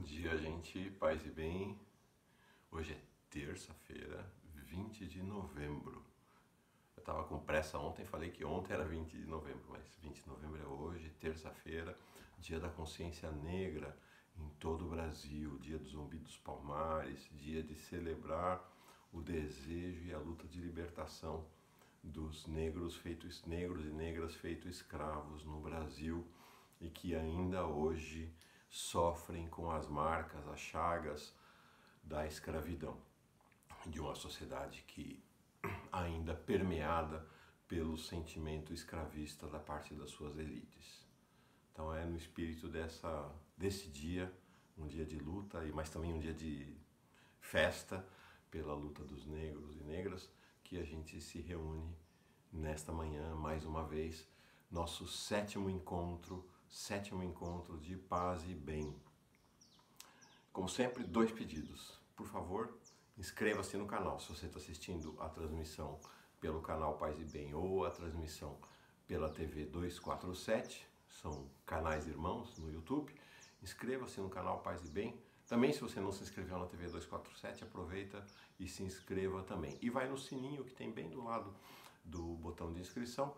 dia, gente, paz e bem. Hoje é terça-feira, 20 de novembro. Eu tava com pressa ontem, falei que ontem era 20 de novembro, mas 20 de novembro é hoje, terça-feira, dia da consciência negra em todo o Brasil, dia do Zumbi dos Palmares, dia de celebrar o desejo e a luta de libertação dos negros e negras feitos escravos no Brasil e que ainda hoje sofrem com as marcas, as chagas da escravidão, de uma sociedade que ainda permeada pelo sentimento escravista da parte das suas elites. Então é no espírito desse dia, um dia de luta, mas também um dia de festa pela luta dos negros e negras, que a gente se reúne nesta manhã, mais uma vez, nosso sétimo encontro de paz e bem. Como sempre, 2 pedidos. Por favor, inscreva-se no canal. Se você está assistindo a transmissão pelo canal Paz e Bem ou a transmissão pela TV 247, são canais irmãos no YouTube, inscreva-se no canal Paz e Bem. Também, se você não se inscreveu na TV 247, aproveita e se inscreva também. E vai no sininho que tem bem do lado do botão de inscrição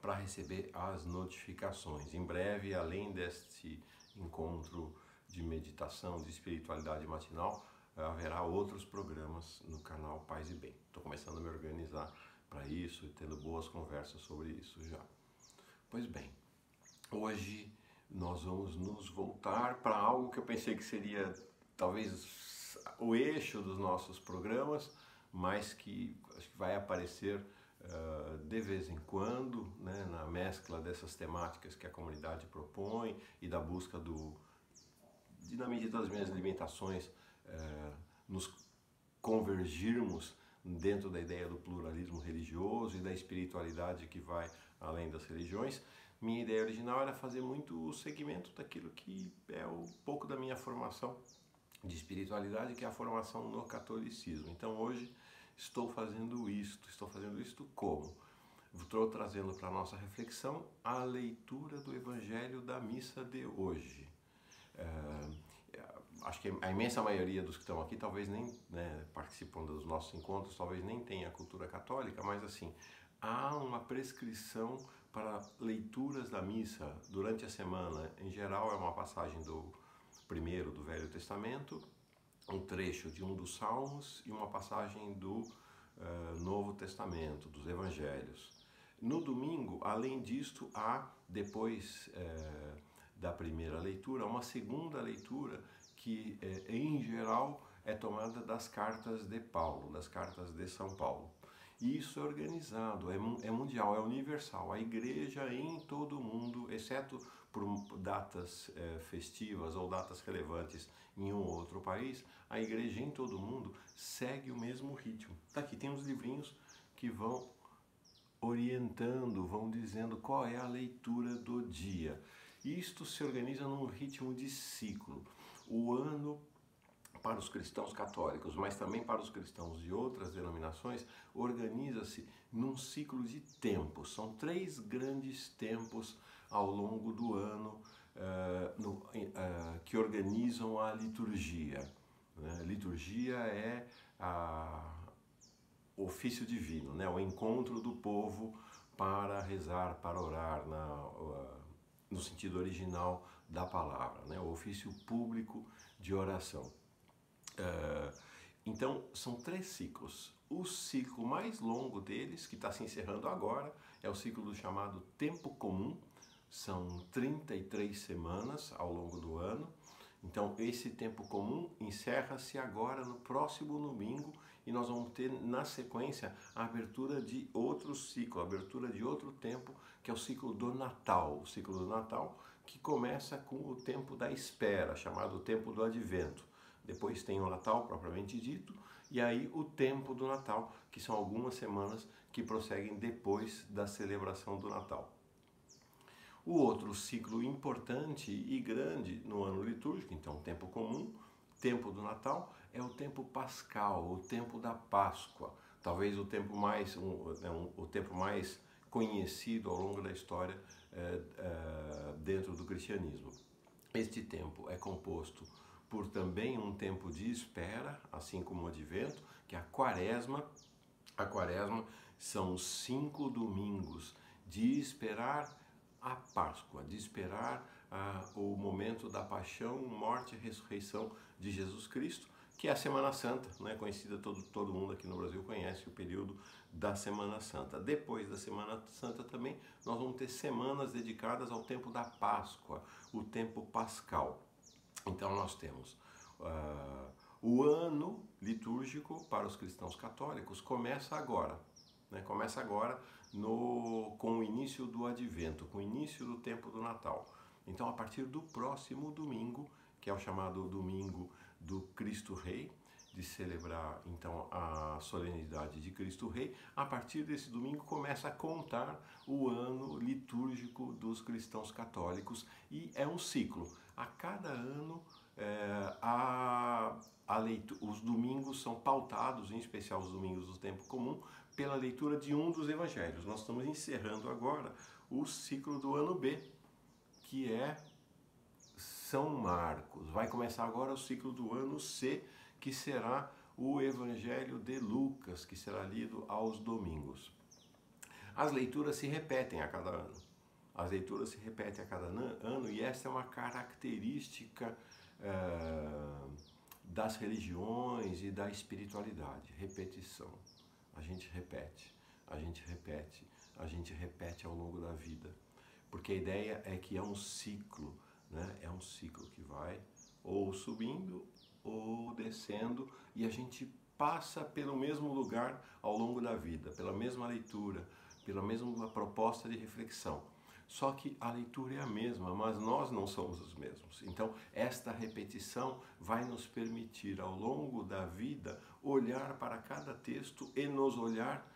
para receber as notificações. Em breve, além deste encontro de meditação, de espiritualidade matinal, haverá outros programas no canal Paz e Bem. Estou começando a me organizar para isso e tendo boas conversas sobre isso já. Pois bem, hoje nós vamos nos voltar para algo que eu pensei que seria talvez o eixo dos nossos programas, mas que acho que vai aparecer de vez em quando, né, na mescla dessas temáticas que a comunidade propõe e da busca de, na medida das minhas limitações, nos convergirmos dentro da ideia do pluralismo religioso e da espiritualidade que vai além das religiões. Minha ideia original era fazer muito o segmento daquilo que é um pouco da minha formação de espiritualidade, que é a formação no catolicismo. Então hoje estou fazendo isto como? Estou trazendo para a nossa reflexão a leitura do Evangelho da missa de hoje. Acho que a imensa maioria dos que estão aqui talvez nem, né, participam dos nossos encontros, talvez nem tenha a cultura católica, mas assim, há uma prescrição para leituras da missa durante a semana. Em geral é uma passagem do Velho Testamento, um trecho de um dos Salmos e uma passagem do Novo Testamento, dos Evangelhos. No domingo, além disto, há, depois da primeira leitura, uma segunda leitura que, em geral, é tomada das cartas de Paulo, das cartas de São Paulo. E isso é organizado, é mundial, é universal. A igreja em todo o mundo, exceto por datas festivas ou datas relevantes em um ou outro país, a igreja em todo o mundo segue o mesmo ritmo. Tá aqui, tem uns livrinhos que vão orientando, vão dizendo qual é a leitura do dia. Isto se organiza num ritmo de ciclo. O ano, para os cristãos católicos, mas também para os cristãos de outras denominações, organiza-se num ciclo de tempos. São 3 grandes tempos ao longo do ano que organizam a liturgia. Liturgia é o ofício divino, né? O encontro do povo para rezar, para orar, no sentido original da palavra, né? O ofício público de oração. Então, são 3 ciclos. O ciclo mais longo deles, que está se encerrando agora, é o ciclo do chamado Tempo Comum. São 33 semanas ao longo do ano. Então, esse Tempo Comum encerra-se agora no próximo domingo e nós vamos ter, na sequência, a abertura de outro ciclo, a abertura de outro tempo, que é o ciclo do Natal. O ciclo do Natal que começa com o tempo da espera, chamado Tempo do Advento. Depois tem o Natal, propriamente dito, e aí o tempo do Natal, que são algumas semanas que prosseguem depois da celebração do Natal. O outro ciclo importante e grande no ano litúrgico, então tempo comum, tempo do Natal, é o tempo pascal, o tempo da Páscoa. Talvez o tempo mais conhecido ao longo da história dentro do cristianismo. Este tempo é composto por também um tempo de espera, assim como o advento, que é a quaresma. A quaresma são os 5 domingos de esperar a Páscoa, de esperar o momento da paixão, morte e ressurreição de Jesus Cristo, que é a Semana Santa, né? Conhecida, todo mundo aqui no Brasil conhece o período da Semana Santa. Depois da Semana Santa também, nós vamos ter semanas dedicadas ao tempo da Páscoa, o tempo pascal. Então nós temos o ano litúrgico para os cristãos católicos, começa agora, né? Começa agora com o início do Advento, com o início do tempo do Natal. Então, a partir do próximo domingo, que é o chamado Domingo do Cristo Rei, de celebrar então a solenidade de Cristo Rei, a partir desse domingo começa a contar o ano litúrgico dos cristãos católicos e é um ciclo. A cada ano os domingos são pautados, em especial os domingos do tempo comum, pela leitura de um dos evangelhos. Nós estamos encerrando agora o ciclo do ano B, que é São Marcos. Vai começar agora o ciclo do ano C, que será o Evangelho de Lucas, que será lido aos domingos. As leituras se repetem a cada ano. As leituras se repetem a cada ano e essa é uma característica das religiões e da espiritualidade. Repetição. A gente repete, a gente repete, a gente repete ao longo da vida. Porque a ideia é que é um ciclo, né? É um ciclo que vai ou subindo ou descendo e a gente passa pelo mesmo lugar ao longo da vida, pela mesma leitura, pela mesma proposta de reflexão. Só que a leitura é a mesma, mas nós não somos os mesmos. Então, esta repetição vai nos permitir, ao longo da vida, olhar para cada texto e nos olhar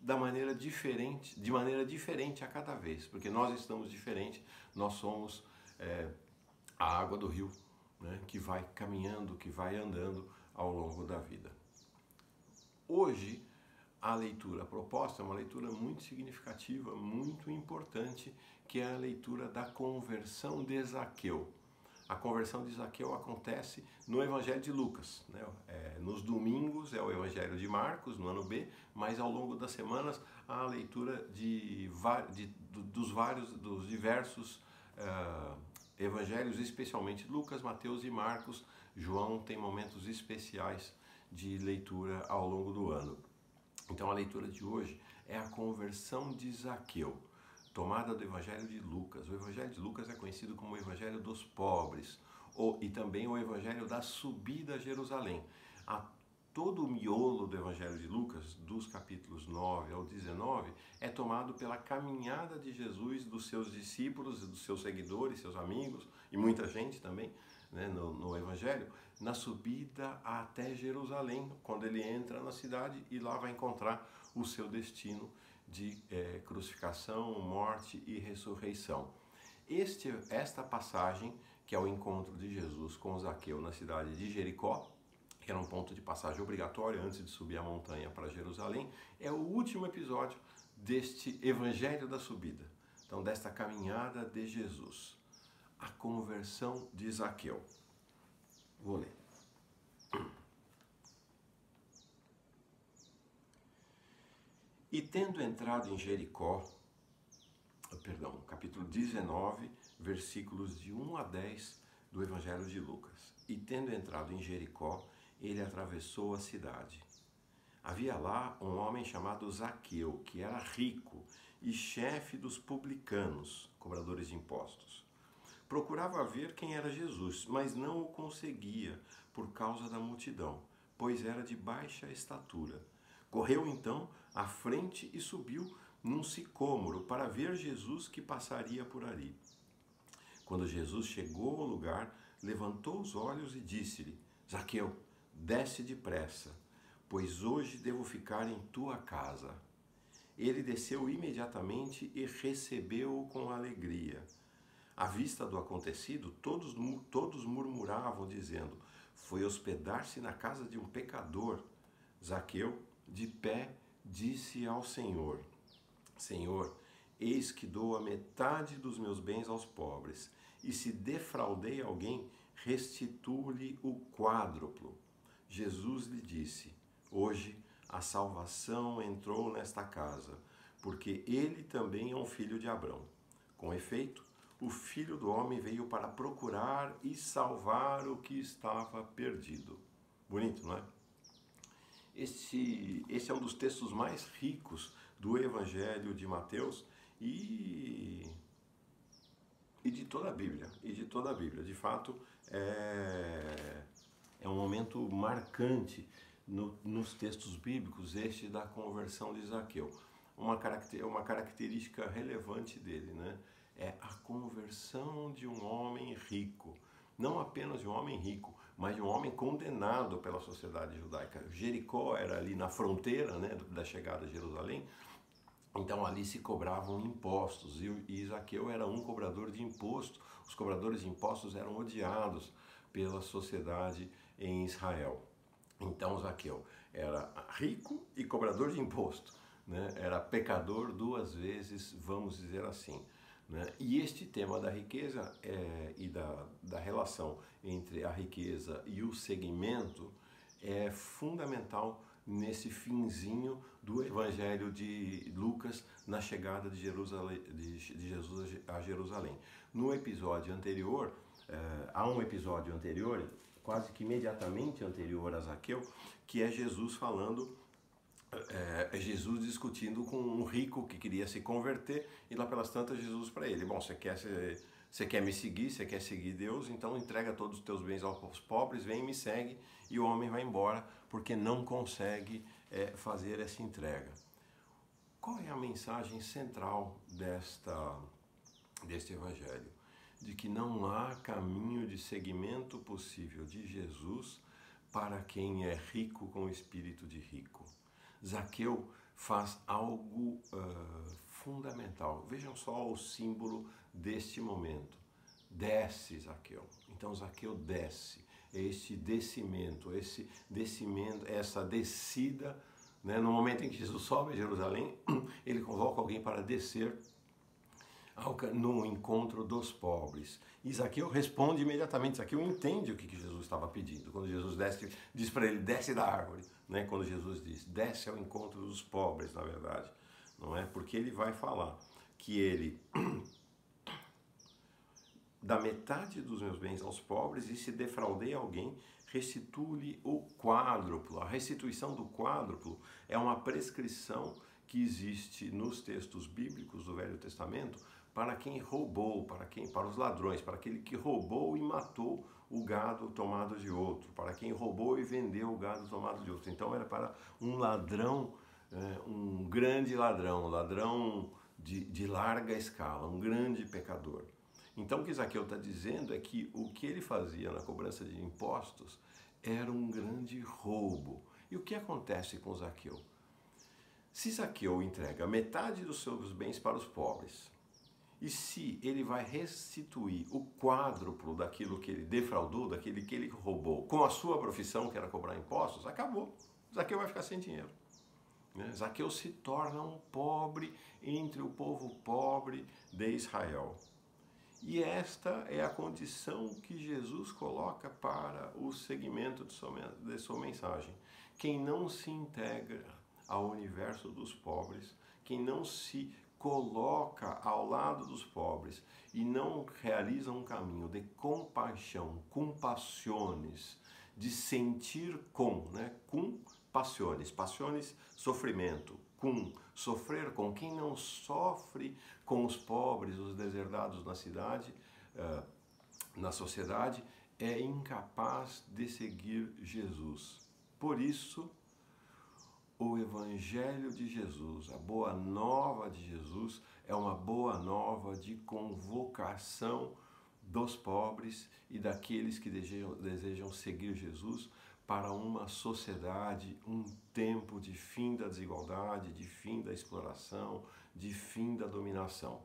de maneira diferente a cada vez, porque nós estamos diferentes, nós somos a água do rio, né, que vai caminhando, que vai andando ao longo da vida. Hoje, a leitura proposta é uma leitura muito significativa, muito importante, que é a leitura da conversão de Zaqueu. A conversão de Zaqueu acontece no Evangelho de Lucas, né? Nos domingos é o Evangelho de Marcos, no ano B, mas ao longo das semanas a leitura dos diversos evangelhos, especialmente Lucas, Mateus e Marcos. João tem momentos especiais de leitura ao longo do ano. Então a leitura de hoje é a conversão de Zaqueu, tomada do Evangelho de Lucas. O Evangelho de Lucas é conhecido como o Evangelho dos pobres, e também o Evangelho da subida a Jerusalém. Todo o miolo do Evangelho de Lucas, dos capítulos 9 ao 19, é tomado pela caminhada de Jesus, dos seus discípulos, dos seus seguidores, seus amigos, e muita gente também, né, no Evangelho, na subida até Jerusalém, quando ele entra na cidade e lá vai encontrar o seu destino de crucificação, morte e ressurreição. Esta passagem, que é o encontro de Jesus com Zaqueu na cidade de Jericó, que era um ponto de passagem obrigatório antes de subir a montanha para Jerusalém, é o último episódio deste Evangelho da Subida, então desta caminhada de Jesus, a conversão de Zaqueu. Vou ler. E tendo entrado em Jericó, capítulo 19, versículos de 1 a 10 do Evangelho de Lucas. E tendo entrado em Jericó, ele atravessou a cidade. Havia lá um homem chamado Zaqueu, que era rico e chefe dos publicanos, cobradores de impostos. Procurava ver quem era Jesus, mas não o conseguia por causa da multidão, pois era de baixa estatura. Correu então à frente e subiu num sicômoro para ver Jesus que passaria por ali. Quando Jesus chegou ao lugar, levantou os olhos e disse-lhe: Zaqueu, desce depressa, pois hoje devo ficar em tua casa. Ele desceu imediatamente e recebeu-o com alegria. À vista do acontecido, todos murmuravam, dizendo: foi hospedar-se na casa de um pecador. Zaqueu, de pé, disse ao Senhor: Senhor, eis que dou a metade dos meus bens aos pobres, e se defraudei alguém, restitui-lhe o quádruplo. Jesus lhe disse: hoje a salvação entrou nesta casa, porque ele também é um filho de Abrão. Com efeito, o Filho do Homem veio para procurar e salvar o que estava perdido. Bonito, não é? Esse é um dos textos mais ricos do Evangelho de Mateus e de toda a Bíblia. De fato, é um momento marcante nos textos bíblicos, este da conversão de Zaqueu. Uma característica relevante dele, né? É a conversão de um homem rico. Não apenas de um homem rico, mas de um homem condenado pela sociedade judaica. Jericó era ali na fronteira, né, da chegada a Jerusalém, então ali se cobravam impostos e Zaqueu era um cobrador de imposto. Os cobradores de impostos eram odiados pela sociedade em Israel. Então Zaqueu era rico e cobrador de imposto, né? Era pecador duas vezes, vamos dizer assim. Né? E este tema da riqueza e da relação entre a riqueza e o segmento é fundamental nesse finzinho do Evangelho de Lucas na chegada de Jesus a Jerusalém. No episódio anterior, há um episódio anterior, quase que imediatamente anterior a Zaqueu, que é Jesus falando, Jesus discutindo com um rico que queria se converter, e lá pelas tantas Jesus para ele: bom, você quer me seguir, você quer seguir Deus, então entrega todos os teus bens aos pobres, vem e me segue. E o homem vai embora porque não consegue fazer essa entrega. Qual é a mensagem central deste evangelho? De que não há caminho de seguimento possível de Jesus para quem é rico com o espírito de rico. Zaqueu faz algo fundamental. Vejam só o símbolo deste momento. Desce Zaqueu. Então Zaqueu desce. Este descimento, essa descida, né? No momento em que Jesus sobe a Jerusalém, ele convoca alguém para descer no encontro dos pobres. E Zaqueu responde imediatamente. Zaqueu entende o que Jesus estava pedindo. Quando Jesus desce, diz para ele: desce da árvore. Né? Quando Jesus diz: desce ao encontro dos pobres, na verdade. Não é? Porque ele vai falar que ele dá metade dos meus bens aos pobres, e se defraudei alguém, restituo-lhe o quádruplo. A restituição do quádruplo é uma prescrição que existe nos textos bíblicos do Velho Testamento para quem roubou, para os ladrões, para aquele que roubou e matou o gado tomado de outro, para quem roubou e vendeu o gado tomado de outro. Então era para um ladrão, um grande ladrão de larga escala, um grande pecador. Então o que Zaqueu está dizendo é que o que ele fazia na cobrança de impostos era um grande roubo. E o que acontece com Zaqueu? Se Zaqueu entrega metade dos seus bens para os pobres, e se ele vai restituir o quádruplo daquilo que ele defraudou, daquele que ele roubou, com a sua profissão, que era cobrar impostos, acabou. Zaqueu vai ficar sem dinheiro. Zaqueu se torna um pobre entre o povo pobre de Israel. E esta é a condição que Jesus coloca para o segmento de sua mensagem. Quem não se integra ao universo dos pobres, quem não se coloca ao lado dos pobres e não realiza um caminho de compaixão, compassiones, de sentir passiones, sofrimento, sofrer com, quem não sofre com os pobres, os deserdados na cidade, na sociedade, é incapaz de seguir Jesus. Por isso, o Evangelho de Jesus, a boa nova de Jesus, é uma boa nova de convocação dos pobres e daqueles que desejam seguir Jesus para uma sociedade, um tempo de fim da desigualdade, de fim da exploração, de fim da dominação.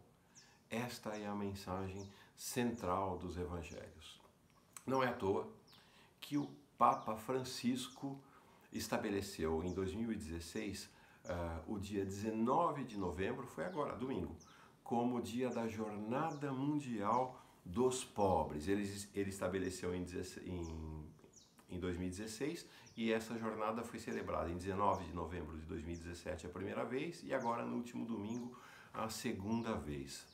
Esta é a mensagem central dos evangelhos. Não é à toa que o Papa Francisco estabeleceu em 2016 o dia 19 de novembro, foi agora, domingo, como dia da Jornada Mundial dos pobres. Ele estabeleceu em 2016 e essa jornada foi celebrada em 19 de novembro de 2017 a primeira vez e agora no último domingo a segunda vez.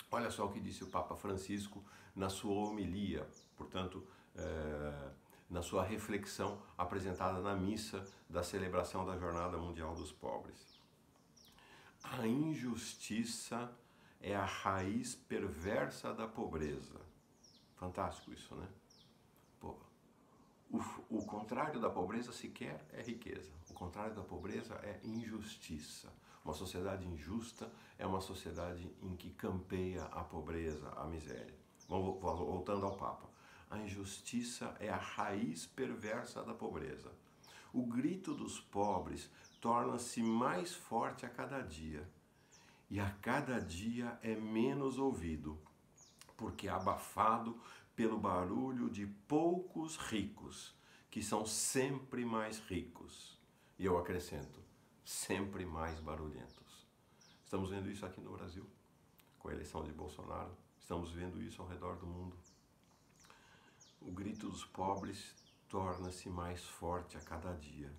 Olha só o que disse o Papa Francisco na sua homilia, portanto, na sua reflexão apresentada na missa da celebração da Jornada Mundial dos Pobres. A injustiça é a raiz perversa da pobreza. Fantástico isso, né? Pô, o contrário da pobreza sequer é riqueza. O contrário da pobreza é injustiça. Uma sociedade injusta é uma sociedade em que campeia a pobreza, a miséria. Voltando ao Papa. A injustiça é a raiz perversa da pobreza. O grito dos pobres torna-se mais forte a cada dia. E a cada dia é menos ouvido, porque é abafado pelo barulho de poucos ricos, que são sempre mais ricos. E eu acrescento, sempre mais barulhentos. Estamos vendo isso aqui no Brasil, com a eleição de Bolsonaro. Estamos vendo isso ao redor do mundo. O grito dos pobres torna-se mais forte a cada dia.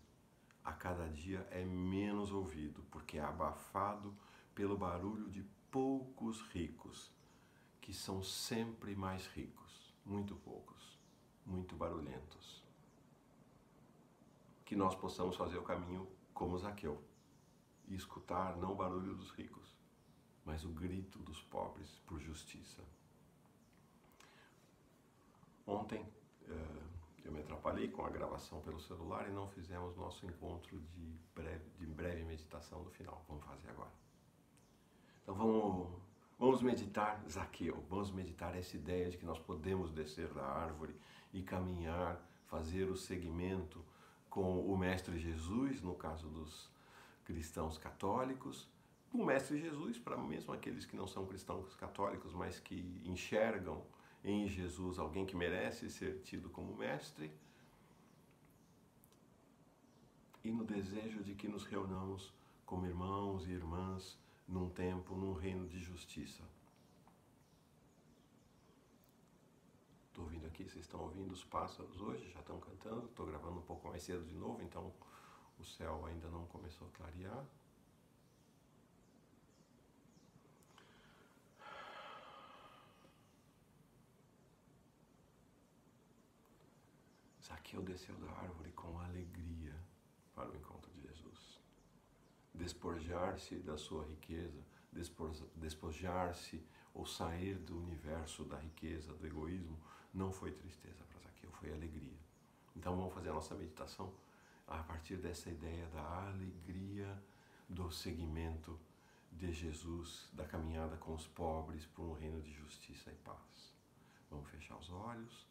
A cada dia é menos ouvido, porque é abafado pelo barulho de poucos ricos, que são sempre mais ricos, muito poucos, muito barulhentos. Que nós possamos fazer o caminho como Zaqueu e escutar não o barulho dos ricos, mas o grito dos pobres por justiça. Ontem eu me atrapalhei com a gravação pelo celular e não fizemos nosso encontro de breve meditação no final. Vamos fazer agora. Então vamos meditar Zaqueu, vamos meditar essa ideia de que nós podemos descer da árvore e caminhar, fazer o seguimento com o Mestre Jesus, no caso dos cristãos católicos, o Mestre Jesus para mesmo aqueles que não são cristãos católicos, mas que enxergam em Jesus alguém que merece ser tido como mestre, e no desejo de que nos reunamos como irmãos e irmãs num tempo, num reino de justiça. Estou ouvindo aqui, vocês estão ouvindo os pássaros hoje, já estão cantando, estou gravando um pouco mais cedo de novo, então o céu ainda não começou a clarear. Zaqueu desceu da árvore com alegria para o encontro de Jesus. Despojar-se da sua riqueza, despojar-se ou sair do universo da riqueza, do egoísmo, não foi tristeza para Zaqueu, foi alegria. Então vamos fazer a nossa meditação a partir dessa ideia da alegria do seguimento de Jesus, da caminhada com os pobres por um reino de justiça e paz. Vamos fechar os olhos.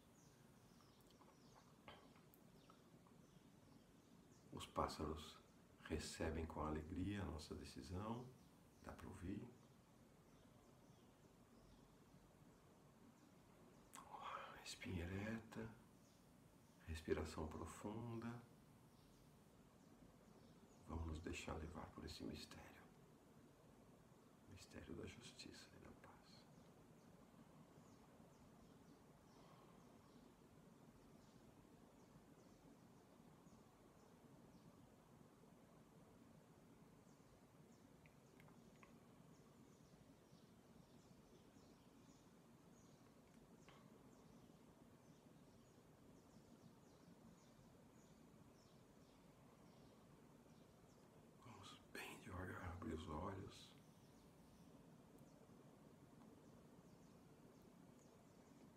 Os pássaros recebem com alegria a nossa decisão, dá para ouvir. Espinha ereta, respiração profunda. Vamos nos deixar levar por esse mistério, mistério da justiça e da paz. Os olhos.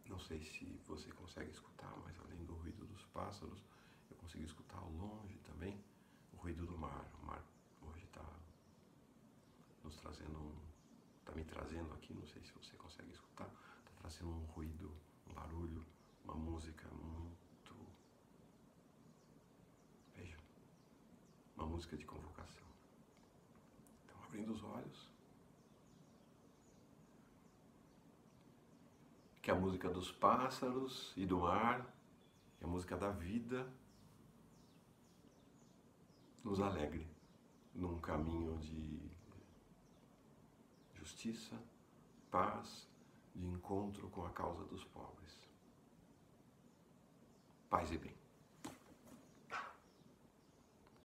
Não sei se você consegue escutar, mas além do ruído dos pássaros, eu consigo escutar ao longe também o ruído do mar. O mar hoje está nos trazendo está me trazendo aqui, não sei se você consegue escutar, está trazendo um ruído, um barulho, uma música muito, veja, uma música de convocação. Abrindo os olhos, que a música dos pássaros e do mar, que a música da vida, nos alegre num caminho de justiça, paz, de encontro com a causa dos pobres. Paz e bem.